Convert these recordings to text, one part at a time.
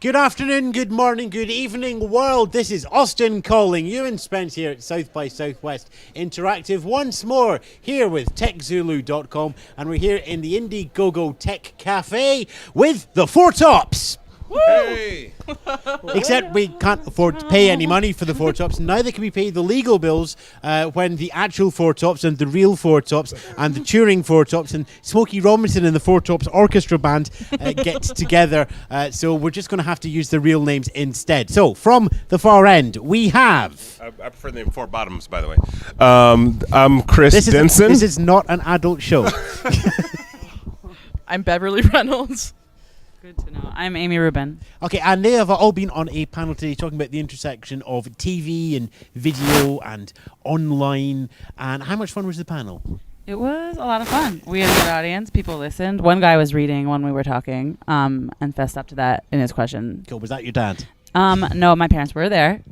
Good afternoon, good morning, good evening, world. This is Austin calling. Ewan Spence here at South by Southwest Interactive once more here with TechZulu.com, and we're here in the Indiegogo Tech Cafe with the Four Tops. Hey! Except we can't afford to pay any money for the Four Tops. Neither can we pay the legal bills when the actual Four Tops and the real Four Tops and the touring Four Tops and Smokey Robinson and the Four Tops Orchestra Band get together. So we're just going to have to use the real names instead. So from the far end, we have... I prefer the name Four Bottoms, by the way. I'm Chris Denson. This is not an adult show. I'm Beverly Reynolds. Good to know. I'm Amy Rubin. Okay, and they have all been on a panel today talking about the intersection of TV and video and online. And how much fun was the panel? It was a lot of fun. We had a good audience. People listened. One guy was reading when we were talking and fessed up to that in his question. Cool. Was that your dad? No, my parents were there.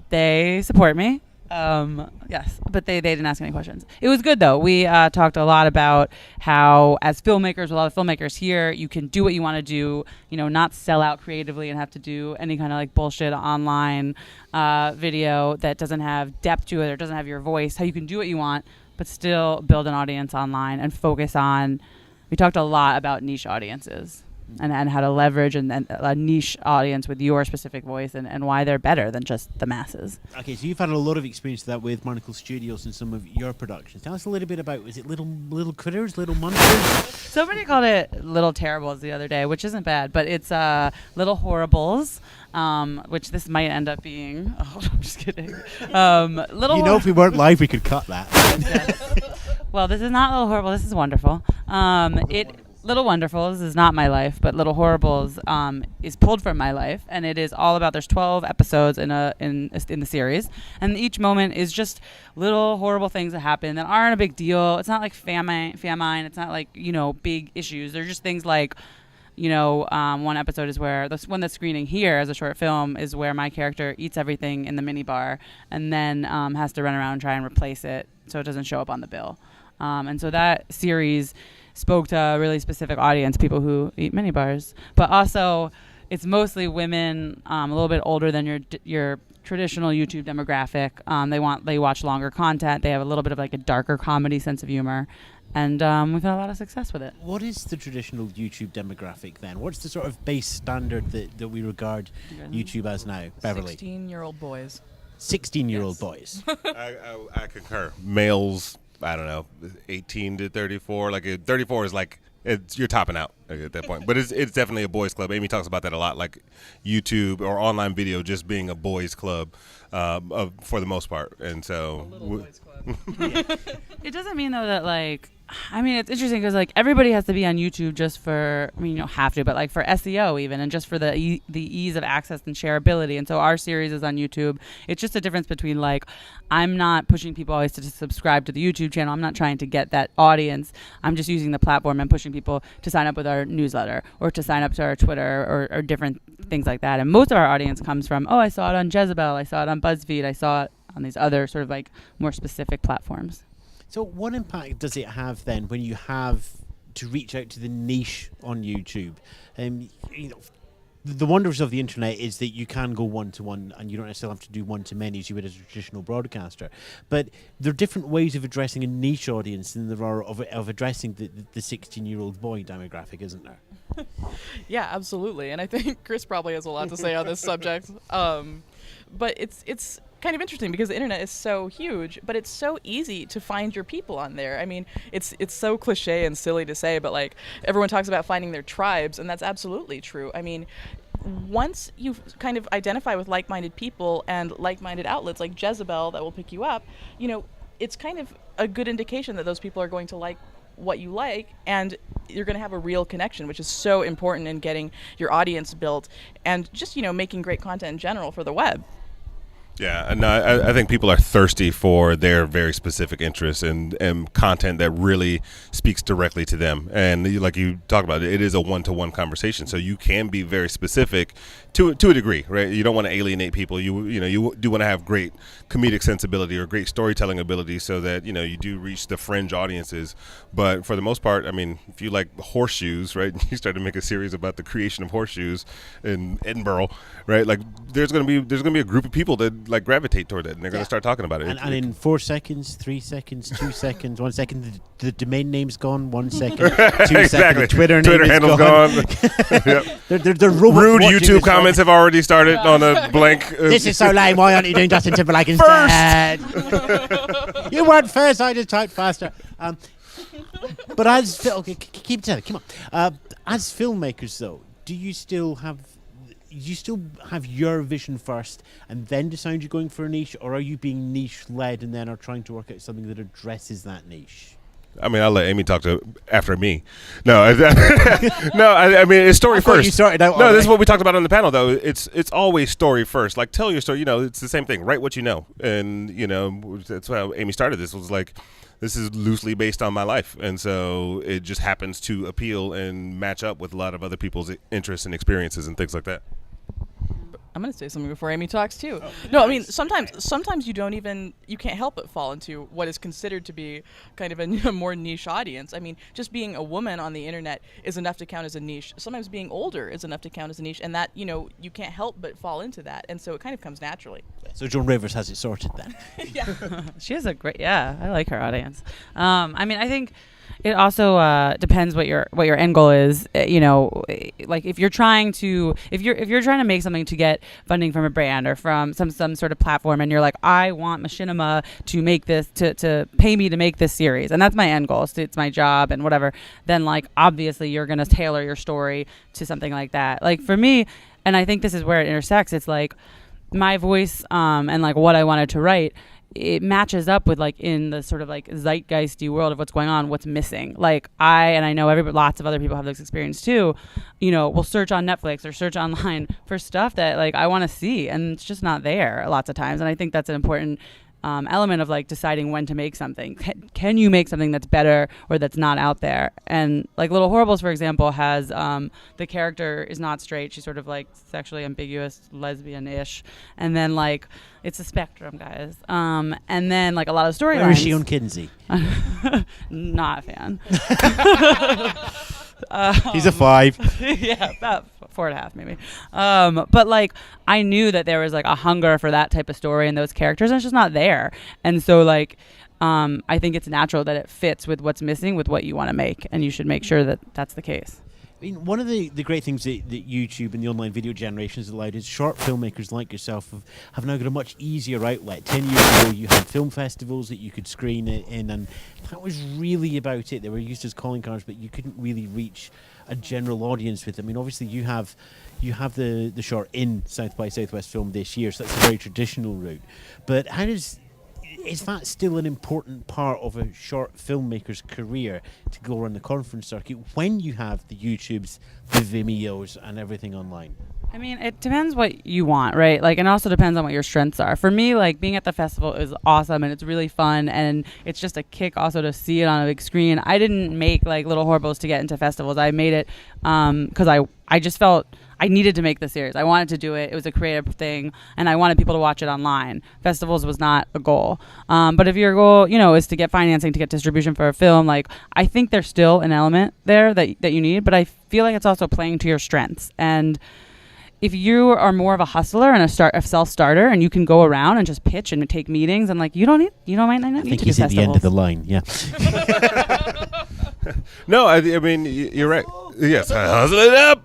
They support me. Yes, but they didn't ask any questions. It was good, though. We talked a lot about how, as filmmakers, a lot of filmmakers here, you can do what you want to do, not sell out creatively and have to do any kind of like bullshit online video that doesn't have depth to it or doesn't have your voice, how you can do what you want, but still build an audience online and focus on, we talked a lot about niche audiences. And how to leverage a niche audience with your specific voice and why they're better than just the masses. Okay, so you've had a lot of experience with that with Monocle Studios and some of your productions. Tell us a little bit about, is it little critters, little monsters? Somebody called it Little Terribles the other day, which isn't bad, but it's Little Horribles, which this might end up being. Oh, I'm just kidding. If we weren't live, we could cut that. Well, this is not Little Horrible. This is wonderful. Little Wonderfuls is not my life, but Little Horribles is pulled from my life, and it is all about. There's 12 episodes in the series, and each moment is just little horrible things that happen that aren't a big deal. It's not like famine. It's not like big issues. They're just things like. One episode is where when the screening here as a short film is where my character eats everything in the minibar and then has to run around and try and replace it so it doesn't show up on the bill. And so that series spoke to a really specific audience, people who eat minibars. But also, it's mostly women, a little bit older than your traditional YouTube demographic. They watch longer content. They have a little bit of like a darker comedy sense of humor. And we've had a lot of success with it. What is the traditional YouTube demographic then? What's the sort of base standard that we regard YouTube as now, Beverly? 16-year-old boys. 16-year-old Yes. boys. I concur. Males, I don't know, 18 to 34. Like 34 is like you're topping out at that point. But it's definitely a boys' club. Amy talks about that a lot, like YouTube or online video just being a boys' club for the most part. And so, a little boys' club. It doesn't mean though that it's interesting because everybody has to be on YouTube just for, you don't have to, but like for SEO even, and just for the ease of access and shareability. And so our series is on YouTube. It's just a difference between I'm not pushing people always to subscribe to the YouTube channel. I'm not trying to get that audience. I'm just using the platform and pushing people to sign up with our newsletter or to sign up to our Twitter or different things like that. And most of our audience comes from, I saw it on Jezebel, I saw it on BuzzFeed, I saw it on these other sort of more specific platforms. So what impact does it have then when you have to reach out to the niche on YouTube? The wonders of the internet is that you can go one-to-one and you don't necessarily have to do one-to-many as you would as a traditional broadcaster. But there are different ways of addressing a niche audience than there are of addressing the 16-year-old boy demographic, isn't there? Yeah, absolutely. And I think Chris probably has a lot to say on this subject. But it's kind of interesting because the internet is so huge, but it's so easy to find your people on there. I mean, it's so cliche and silly to say, but everyone talks about finding their tribes, and that's absolutely true. I mean, once you kind of identify with like-minded people and like-minded outlets like Jezebel that will pick you up, it's kind of a good indication that those people are going to like what you like, and you're going to have a real connection, which is so important in getting your audience built and just, making great content in general for the web. Yeah, and I think people are thirsty for their very specific interests and content that really speaks directly to them. And like you talked about, it is a one-to-one conversation, so you can be very specific to a degree, right? You don't want to alienate people. You do want to have great comedic sensibility or great storytelling ability, so that you do reach the fringe audiences. But for the most part, I mean, if you like horseshoes, right? You start to make a series about the creation of horseshoes in Edinburgh, right? Like there's gonna be a group of people that like gravitate toward it, and they're going to start talking about it. And in 4 seconds, 3 seconds, 2 seconds, 1 second, the domain name's gone. 1 second, 2 exactly. seconds, the Twitter handle's gone. Yep. They're Rude YouTube comments have already started on a blank. This is so lame. Why aren't you doing Justin Timberlake instead? You weren't first. I just typed faster. But as keep telling. Come on. As filmmakers, though, do you still have your vision first and then decide you're going for a niche, or are you being niche led and then are trying to work out something that addresses that niche? I mean, I'll let Amy talk after me. No, I mean, it's story first. You started out. No, this is what we talked about on the panel, though. It's always story first. Like, tell your story. It's the same thing. Write what you know, and that's how Amy started. This was like, this is loosely based on my life, and so it just happens to appeal and match up with a lot of other people's interests and experiences and things like that. I'm going to say something before Amy talks too. No, I mean, sometimes you can't help but fall into what is considered to be kind of a more niche audience. I mean, just being a woman on the internet is enough to count as a niche. Sometimes being older is enough to count as a niche, and that, you can't help but fall into that. And so it kind of comes naturally. So Joan Rivers has it sorted then. Yeah. She has I like her audience. I mean, I think it also depends what your end goal is. Like if you're trying to make something to get funding from a brand or from some sort of platform, and you're like, I want Machinima to make this to pay me to make this series, and that's my end goal. So it's my job and whatever. Then like obviously you're gonna tailor your story to something like that. Like for me, and I think this is where it intersects. It's like my voice and like what I wanted to write. It matches up with like in the sort of like zeitgeisty world of what's going on, what's missing. Like I know lots of other people have this experience too, will search on Netflix or search online for stuff that like I want to see, and it's just not there lots of times. And I think that's an important element of like deciding when to make something. Can you make something that's better or that's not out there? And like Little Horribles, for example, has the character is not straight. She's sort of like sexually ambiguous, lesbian-ish, and then like it's a spectrum, guys. And then like a lot of storylines. Where is she on Kinsey? Not a fan. He's a 5. Yeah, about 4.5 maybe. But like I knew that there was like a hunger for that type of story and those characters, and it's just not there. And so like I think it's natural that it fits with what's missing with what you want to make, and you should make sure that that's the case. I mean, one of the great things that YouTube and the online video generation has allowed is short filmmakers like yourself have now got a much easier outlet. 10 years ago, you had film festivals that you could screen it in, and that was really about it. They were used as calling cards, but you couldn't really reach a general audience with them. I mean, obviously, you have the short in South by Southwest Film this year, so that's a very traditional route. But is that still an important part of a short filmmaker's career to go around the conference circuit when you have the YouTubes, the Vimeos, and everything online? I mean, it depends what you want, right? Like, and also depends on what your strengths are. For me, like, being at the festival is awesome, and it's really fun, and it's just a kick also to see it on a big screen. I didn't make, like, Little Horribles to get into festivals. I made it because I just felt I needed to make the series. I wanted to do it. It was a creative thing, and I wanted people to watch it online. Festivals was not a goal. But if your goal, is to get financing, to get distribution for a film, like, I think there's still an element there that you need, but I feel like it's also playing to your strengths. And if you are more of a hustler and a self-starter, and you can go around and just pitch and take meetings, and like might not need to do festivals. I think he's at the end of the line. Yeah. No, I mean you're right. Yes, hustle it up.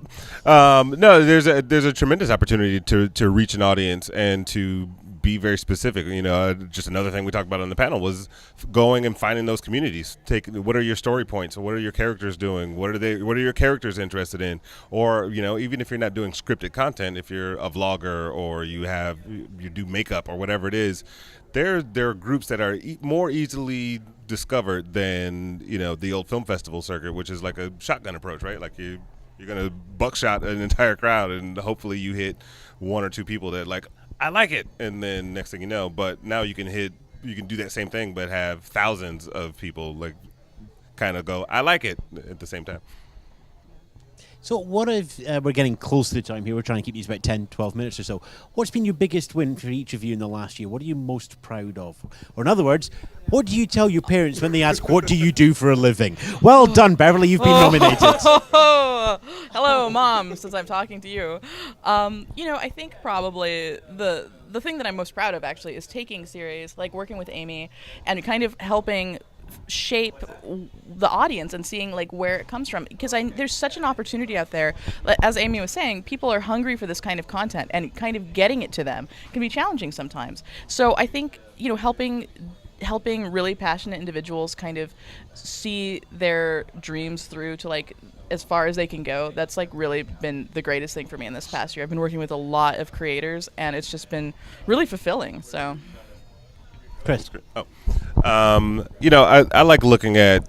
No, there's a tremendous opportunity to reach an audience and to be very specific. Just another thing we talked about on the panel was going and finding those communities. What are your story points? What are your characters doing? What are your characters interested in? Or even if you're not doing scripted content, if you're a vlogger or you do makeup or whatever it is, there are groups that are more easily discovered than the old film festival circuit, which is like a shotgun approach, right? Like you're gonna buckshot an entire crowd, and hopefully you hit one or two people that like, I like it, and then next thing you know, but now you can do that same thing, but have thousands of people like kind of go, I like it at the same time. So what if we're getting close to the time here? We're trying to keep these about 10, 12 minutes or so. What's been your biggest win for each of you in the last year? What are you most proud of? Or in other words, what do you tell your parents when they ask, what do you do for a living? Well done, Beverly. You've been nominated. Hello, Mom, since I'm talking to you. I think probably the thing that I'm most proud of, actually, is taking series, like working with Amy, and kind of helping shape the audience and seeing like where it comes from, because there's such an opportunity out there. As Amy was saying, people are hungry for this kind of content, and kind of getting it to them can be challenging sometimes. So I think helping really passionate individuals kind of see their dreams through to like as far as they can go, that's like really been the greatest thing for me in this past year. I've been working with a lot of creators, and it's just been really fulfilling. So Chris. I like looking at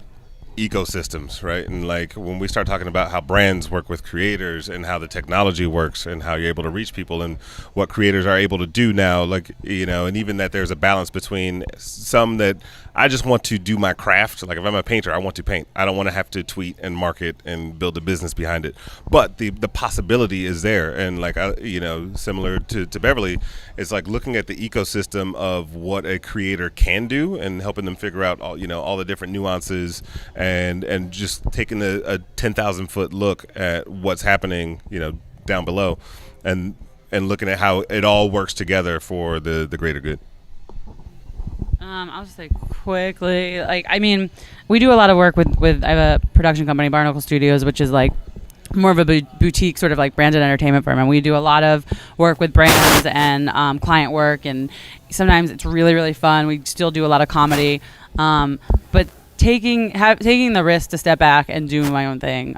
ecosystems, right? And like when we start talking about how brands work with creators and how the technology works and how you're able to reach people and what creators are able to do now, like, and even that there's a balance between some that I just want to do my craft. Like if I'm a painter, I want to paint. I don't want to have to tweet and market and build a business behind it. But the possibility is there. And like, similar to Beverly, it's like looking at the ecosystem of what a creator can do and helping them figure out all the different nuances and just taking a 10,000 foot look at what's happening, down below and looking at how it all works together for the greater good. I'll just say quickly, we do a lot of work with I have a production company, Barnacle Studios, which is like more of a boutique sort of like branded entertainment firm, and we do a lot of work with brands and client work, and sometimes it's really, really fun. We still do a lot of comedy, but taking the risk to step back and do my own thing,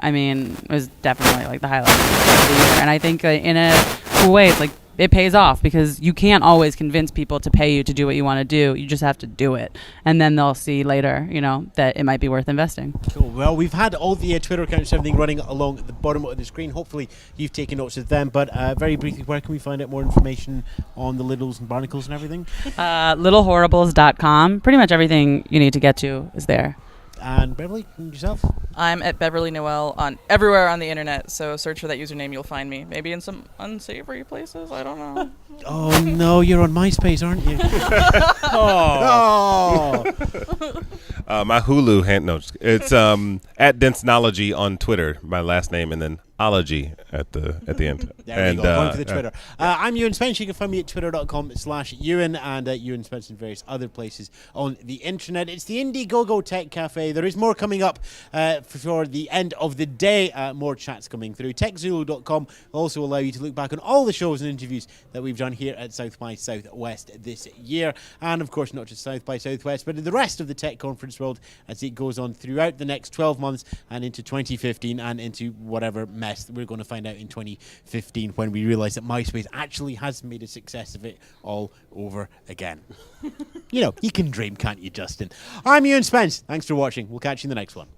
was definitely like the highlight of the year. And I think in a cool way, it's like it pays off, because you can't always convince people to pay you to do what you want to do. You just have to do it, and then they'll see later, that it might be worth investing. Cool. Well, we've had all the Twitter accounts and everything running along at the bottom of the screen. Hopefully you've taken notes of them, but very briefly, where can we find out more information on the Littles and Barnacles and everything? littlehorribles.com. Pretty much everything you need to get to is there. And Beverly, yourself? I'm at Beverly Noel on everywhere on the internet, so search for that username, you'll find me. Maybe in some unsavory places, I don't know. Oh no, you're on MySpace, aren't you? Oh. My Hulu it's at Densonology on Twitter, my last name, and then ology at the end. There we go. Going for the Twitter. I'm Ewan Spence. You can find me at twitter.com/Ewan and at Ewan Spence and various other places on the internet. It's the Indiegogo Tech Cafe. There is more coming up for the end of the day. More chats coming through. TechZulu.com will also allow you to look back on all the shows and interviews that we've done here at South by Southwest this year. And of course, not just South by Southwest, but in the rest of the tech conference world as it goes on throughout the next 12 months and into 2015 and into whatever mess that we're going to find out in 2015 when we realise that MySpace actually has made a success of it all over again. You can dream, can't you, Justin? I'm Ewan Spence. Thanks for watching. We'll catch you in the next one.